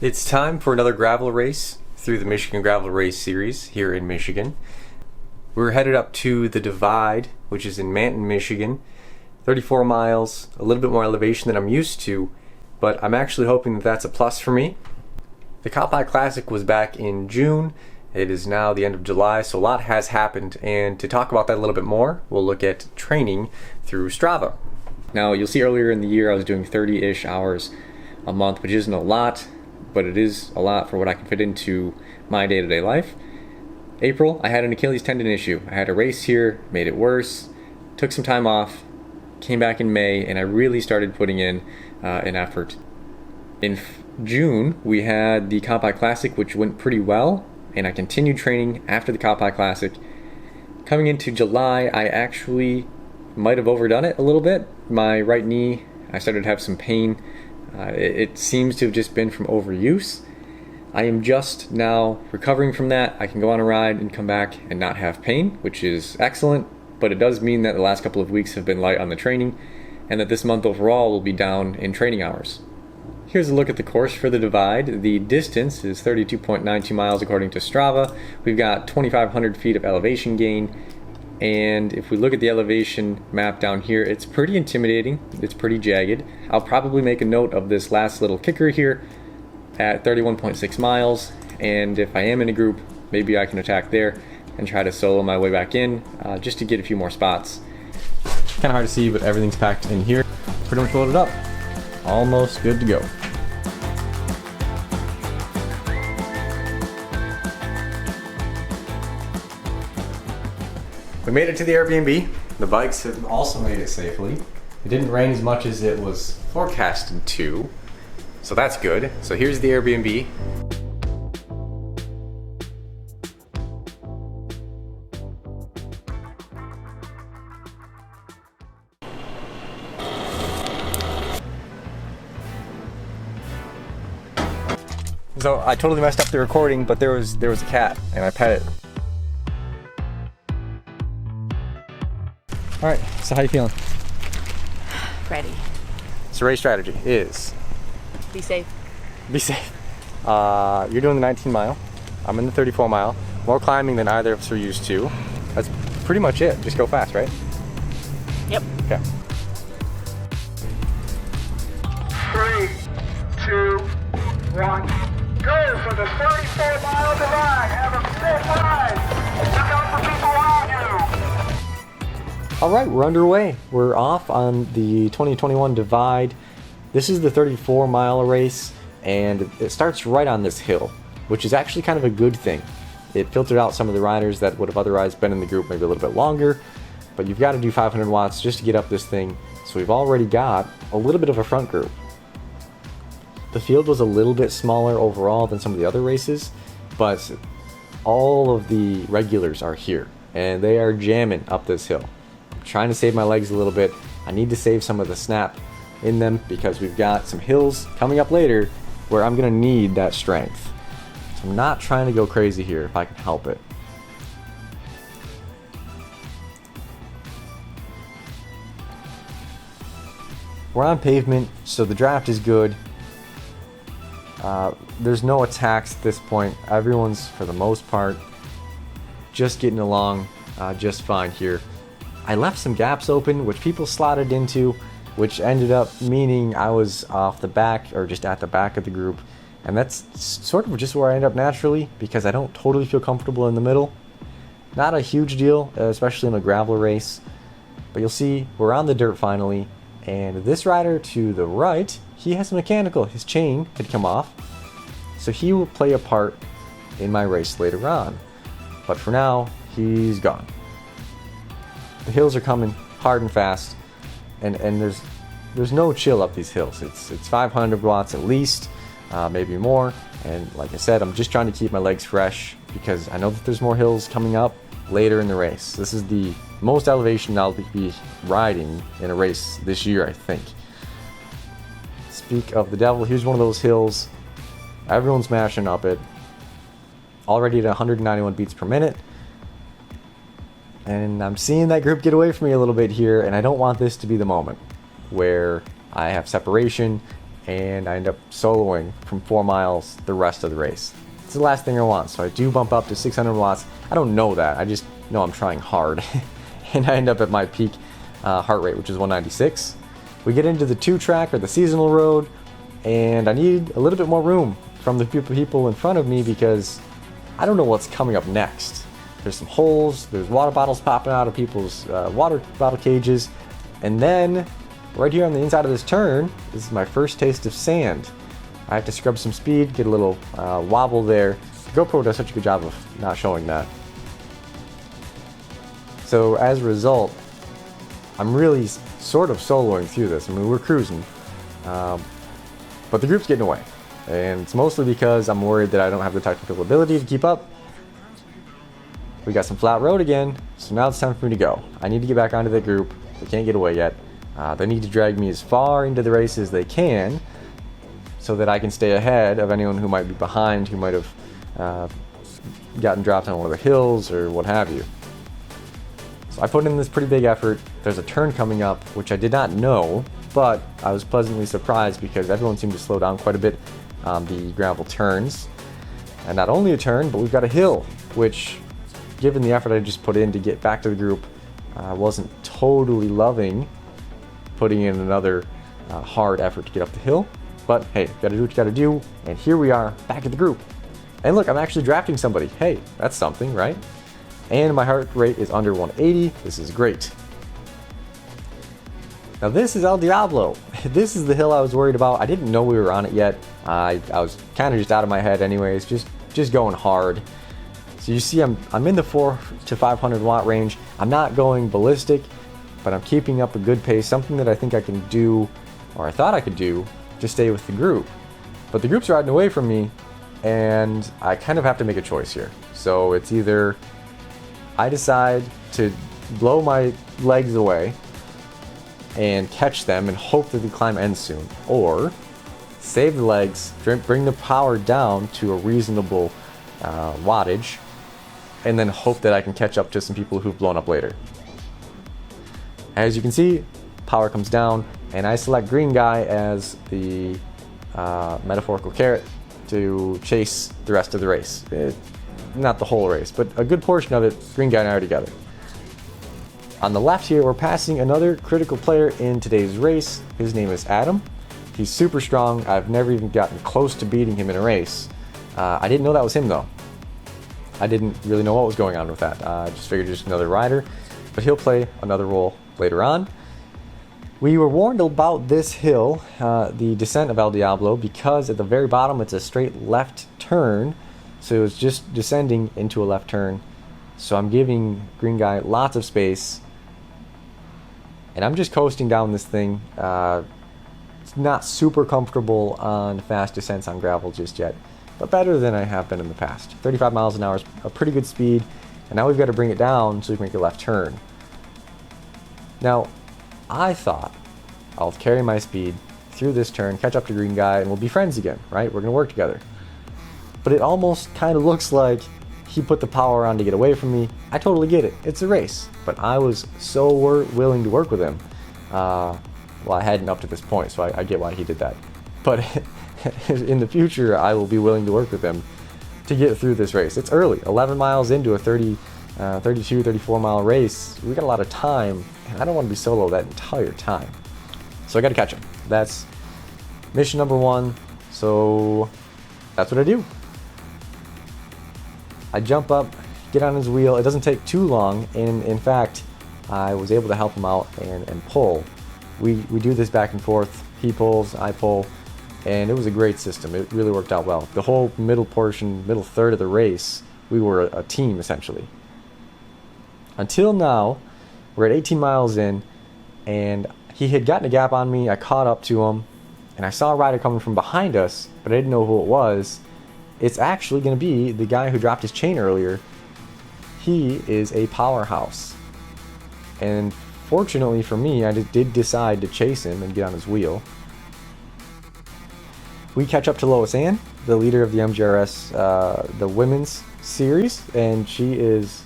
It's time for another gravel race through the Michigan Gravel Race Series here in Michigan. We're headed up to the Divide, which is in Manton, Michigan. 34 miles, a little bit more elevation than I'm used to, but I'm actually hoping that that's a plus for me. The Cowpie Classic was back in June. It is now the end of July, so a lot has happened, and to talk about that a little bit more, we'll look at training through Strava. Now, you'll see earlier in the year I was doing 30-ish hours a month, which isn't a lot, but it is a lot for what I can fit into my day-to-day life. April, I had an Achilles tendon issue. I had a race here, made it worse, took some time off, came back in May, and I really started putting in an effort. In June, we had the Cowpie Classic, which went pretty well, and I continued training after the Cowpie Classic. Coming into July, I actually might have overdone it a little bit. My right knee, I started to have some pain. It seems to have just been from overuse. I am just now recovering from that. I can go on a ride and come back and not have pain, which is excellent, but it does mean that the last couple of weeks have been light on the training and that this month overall will be down in training hours. Here's a look at the course for the Divide. The distance is 32.92 miles according to Strava. We've got 2,500 feet of elevation gain, and if we look at the elevation map down here, it's pretty intimidating. It's pretty jagged. I'll probably make a note of this last little kicker here at 31.6 miles, and if I am in a group, maybe I can attack there and try to solo my way back in just to get a few more spots. Kind of hard to see, but everything's packed in here. Pretty much loaded up. Almost good to go. We made it to the Airbnb. The bikes have also made it safely. It didn't rain as much as it was forecasted to, so that's good. So here's the Airbnb. So I totally messed up the recording, but there was a cat and I pet it. All right, so how you feeling? Ready. So race strategy is Be safe. be safe. You're doing the 19 mile. I'm in the 34 mile. More climbing than either of us are used to. That's pretty much it. Just go fast, right? Yep. Okay. 3, 2, 1, go for the 34-mile divide. Have a safe ride. Look out for people around you. All right, we're underway. We're off on the 2021 Divide. This is the 34-mile race, and it starts right on this hill, which is actually kind of a good thing. It filtered out some of the riders that would have otherwise been in the group maybe a little bit longer, but you've got to do 500 watts just to get up this thing, so we've already got a little bit of a front group. The field was a little bit smaller overall than some of the other races, but all of the regulars are here, and they are jamming up this hill. I'm trying to save my legs a little bit. I need to save some of the snap in them because we've got some hills coming up later where I'm going to need that strength. So I'm not trying to go crazy here if I can help it. We're on pavement, so the draft is good. There's no attacks at this point. Everyone's, for the most part, just getting along just fine here. I left some gaps open, which people slotted into, which ended up meaning I was off the back, or just at the back of the group. And that's sort of just where I end up naturally, because I don't totally feel comfortable in the middle. Not a huge deal, especially in a gravel race. But you'll see, we're on the dirt finally, and this rider to the right, he has a mechanical. His chain had come off, so he will play a part in my race later on. But for now, he's gone. The hills are coming hard and fast, and there's no chill up these hills. It's 500 watts at least, maybe more. And like I said, I'm just trying to keep my legs fresh because I know that there's more hills coming up later in the race. This is the most elevation I'll be riding in a race this year, I think. Speak of the devil, here's one of those hills. Everyone's mashing up it. Already at 191 beats per minute. And I'm seeing that group get away from me a little bit here, and I don't want this to be the moment where I have separation and I end up soloing from 4 miles the rest of the race. It's the last thing I want, so I do bump up to 600 watts. I don't know that, I just know I'm trying hard. And I end up at my peak heart rate, which is 196. We get into the 2-track or the seasonal road, and I need a little bit more room from the people in front of me because I don't know what's coming up next. There's some holes, there's water bottles popping out of people's water bottle cages, and then right here on the inside of this turn, this is my first taste of sand. I have to scrub some speed, get a little wobble there. GoPro does such a good job of not showing that. So as a result, I'm really sort of soloing through this. I mean, we're cruising, but the group's getting away. And it's mostly because I'm worried that I don't have the technical ability to keep up. We got some flat road again, so now it's time for me to go. I need to get back onto the group. They can't get away yet. They need to drag me as far into the race as they can so that I can stay ahead of anyone who might be behind, who might have gotten dropped on one of the hills or what have you. So I put in this pretty big effort. There's a turn coming up, which I did not know, but I was pleasantly surprised because everyone seemed to slow down quite a bit on the gravel turns. And not only a turn, but we've got a hill, which, given the effort I just put in to get back to the group, I wasn't totally loving putting in another hard effort to get up the hill. But hey, gotta do what you gotta do, and here we are, back at the group. And look, I'm actually drafting somebody. Hey, that's something, right? And my heart rate is under 180. This is great. Now this is El Diablo. This is the hill I was worried about. I didn't know we were on it yet. I was kind of just out of my head anyways, just going hard. So you see I'm in the 4 to 500 watt range. I'm not going ballistic, but I'm keeping up a good pace, something that I think I can do, or I thought I could do, to stay with the group. But the group's riding away from me, and I kind of have to make a choice here. So it's either I decide to blow my legs away and catch them and hope that the climb ends soon, or save the legs, bring the power down to a reasonable wattage, and then hope that I can catch up to some people who've blown up later. As you can see, power comes down, and I select green guy as the metaphorical carrot to chase the rest of the race. Not the whole race, but a good portion of it, green guy and I are together. On the left here, we're passing another critical player in today's race. His name is Adam. He's super strong. I've never even gotten close to beating him in a race. I didn't know that was him though. I didn't really know what was going on with that. I just figured just another rider, but he'll play another role later on. We were warned about this hill, the descent of El Diablo, because at the very bottom it's a straight left turn, so it was just descending into a left turn. So I'm giving green guy lots of space, and I'm just coasting down this thing. It's not super comfortable on fast descents on gravel just yet, but better than I have been in the past. 35 miles an hour is a pretty good speed, and now we've got to bring it down so we can make a left turn. Now, I thought I'll carry my speed through this turn, catch up to green guy, and we'll be friends again, right? We're going to work together. But it almost kind of looks like he put the power on to get away from me. I totally get it. It's a race. But I was so willing to work with him. Well, I hadn't up to this point, so I get why he did that. But in the future, I will be willing to work with him to get through this race. It's early, 11 miles into a 32, 34 mile race. We got a lot of time, and I don't want to be solo that entire time. So I got to catch him. That's mission number one. So that's what I do. I jump up, get on his wheel. It doesn't take too long, and in fact, I was able to help him out and pull. We do this back and forth. He pulls, I pull, and it was a great system. It really worked out well. The whole middle third of the race, we were a team essentially. Until now, we're at 18 miles in, and he had gotten a gap on me. I caught up to him, and I saw a rider coming from behind us, but I didn't know who it was. It's actually going to be the guy who dropped his chain earlier. He is a powerhouse. And fortunately for me, I did decide to chase him and get on his wheel. We catch up to Lois Ann, the leader of the MGRS, the women's series, and she is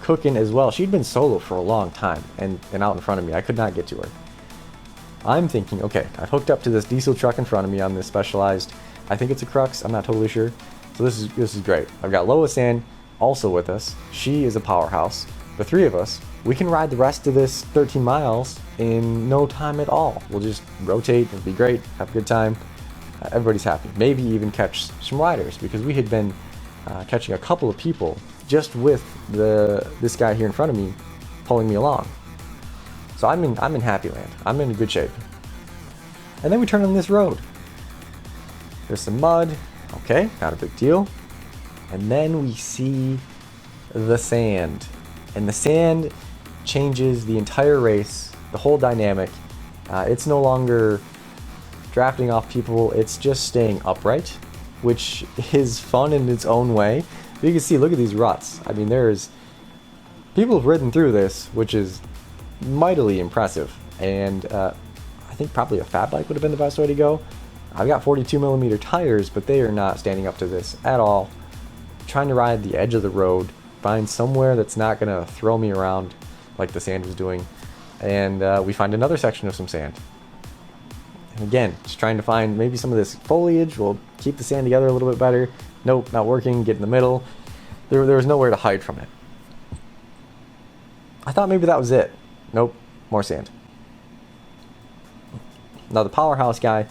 cooking as well. She'd been solo for a long time and out in front of me. I could not get to her. I'm thinking, okay, I've hooked up to this diesel truck in front of me on this specialized, I think it's a Crux, I'm not totally sure. So this is great. I've got Lois Ann also with us. She is a powerhouse. The three of us, we can ride the rest of this 13 miles in no time at all. We'll just rotate, it'll be great, have a good time. Everybody's happy. Maybe even catch some riders, because we had been catching a couple of people just with this guy here in front of me pulling me along. So I'm in happy land. I'm in good shape. And then we turn on this road. There's some mud. Okay, not a big deal. And then we see the sand. And the sand changes the entire race, the whole dynamic. It's no longer drafting off people, it's just staying upright, which is fun in its own way. But you can see, look at these ruts. I mean, people have ridden through this, which is mightily impressive. And I think probably a fat bike would have been the best way to go. I've got 42mm tires, but they are not standing up to this at all. Trying to ride the edge of the road, find somewhere that's not going to throw me around like the sand was doing. And we find another section of some sand. And again, just trying to find maybe some of this foliage will keep the sand together a little bit better. Nope, not working. Get in the middle. There was nowhere to hide from it. I thought maybe that was it. Nope, more sand. Now the powerhouse guy,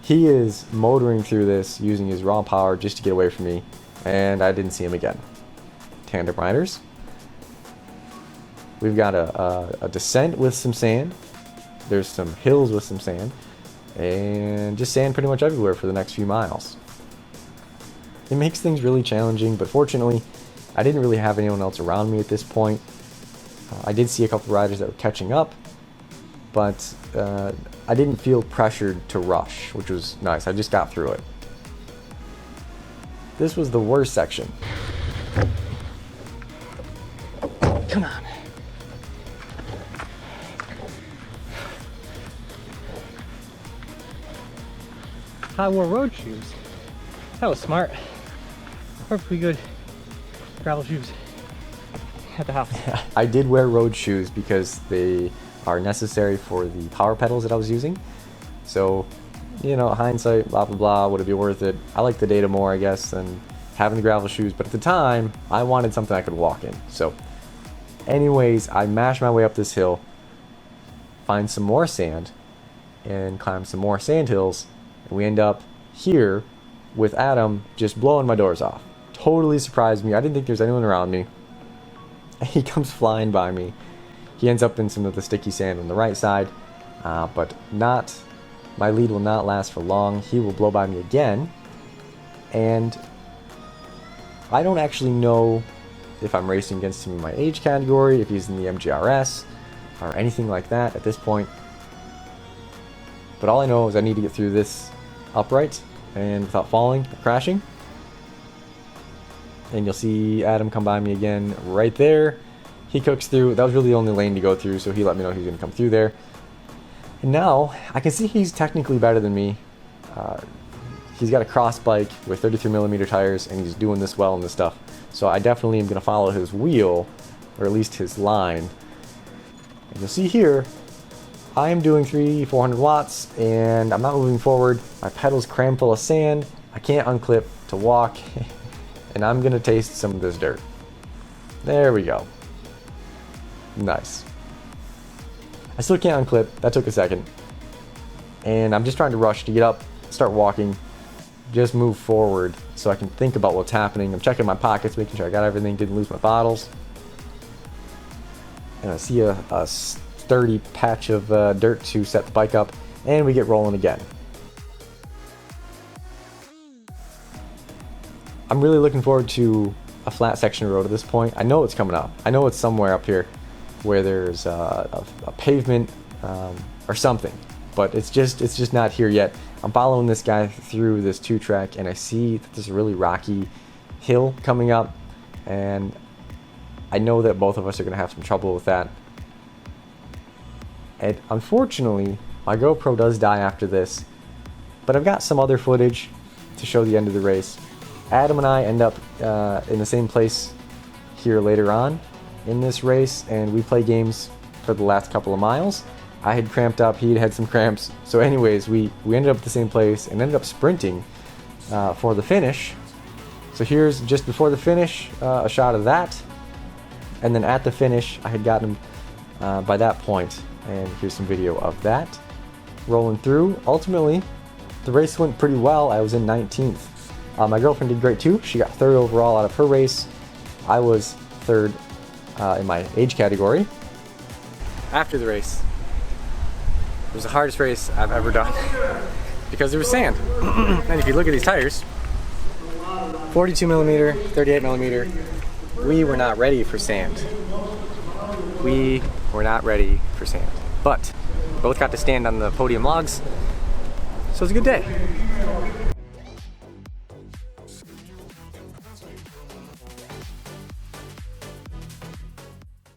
he is motoring through this using his raw power just to get away from me, and I didn't see him again. Tandem riders. We've got a descent with some sand. There's some hills with some sand, and just sand pretty much everywhere for the next few miles. It makes things really challenging, but fortunately, I didn't really have anyone else around me at this point. I did see a couple riders that were catching up, but I didn't feel pressured to rush, which was nice. I just got through it. This was the worst section. Come on. I wore road shoes. That was smart. Perfectly good gravel shoes at the house. I did wear road shoes because they are necessary for the power pedals that I was using. So, you know, hindsight, blah, blah, blah, would it be worth it? I like the data more, I guess, than having the gravel shoes. But at the time, I wanted something I could walk in. So, anyways, I mashed my way up this hill, find some more sand, and climb some more sand hills. And we end up here with Adam just blowing my doors off. Totally surprised me. I didn't think there's anyone around me. And he comes flying by me. He ends up in some of the sticky sand on the right side, but my lead will not last for long. He will blow by me again, and I don't actually know if I'm racing against him in my age category, if he's in the MGRS, or anything like that at this point. But all I know is I need to get through this upright and without falling or crashing. And you'll see Adam come by me again right there. He cooks through. That was really the only lane to go through, so he let me know he's going to come through there. And now I can see he's technically better than me. He's got a cross bike with 33mm tires, and he's doing this well in this stuff. So I definitely am going to follow his wheel, or at least his line. And you'll see here, I am doing 400 watts, and I'm not moving forward. My pedal's crammed full of sand. I can't unclip to walk, and I'm going to taste some of this dirt. There we go. Nice. I still can't unclip. That took a second. And I'm just trying to rush to get up, start walking, just move forward so I can think about what's happening. I'm checking my pockets, making sure I got everything, didn't lose my bottles. And I see a sturdy patch of dirt to set the bike up, and we get rolling again. I'm really looking forward to a flat section of road at this point. I know it's coming up. I know it's somewhere up here where there's a pavement or something, but it's just not here yet. I'm following this guy through this 2-track, and I see that there's a really rocky hill coming up, and I know that both of us are going to have some trouble with that. And unfortunately, my GoPro does die after this, but I've got some other footage to show the end of the race. Adam and I end up in the same place here later on in this race, and we play games for the last couple of miles. I had cramped up, he had had some cramps. So anyways, we ended up at the same place and ended up sprinting for the finish. So here's just before the finish, a shot of that. And then at the finish, I had gotten him by that point. And here's some video of that. Rolling through. Ultimately, the race went pretty well. I was in 19th. My girlfriend did great too. She got 3rd overall out of her race. I was 3rd in my age category. After the race, it was the hardest race I've ever done because there was sand. And if you look at these tires, 42 millimeter, 38 millimeter, we were not ready for sand. We were not ready for sand. But both got to stand on the podium logs, so it was a good day.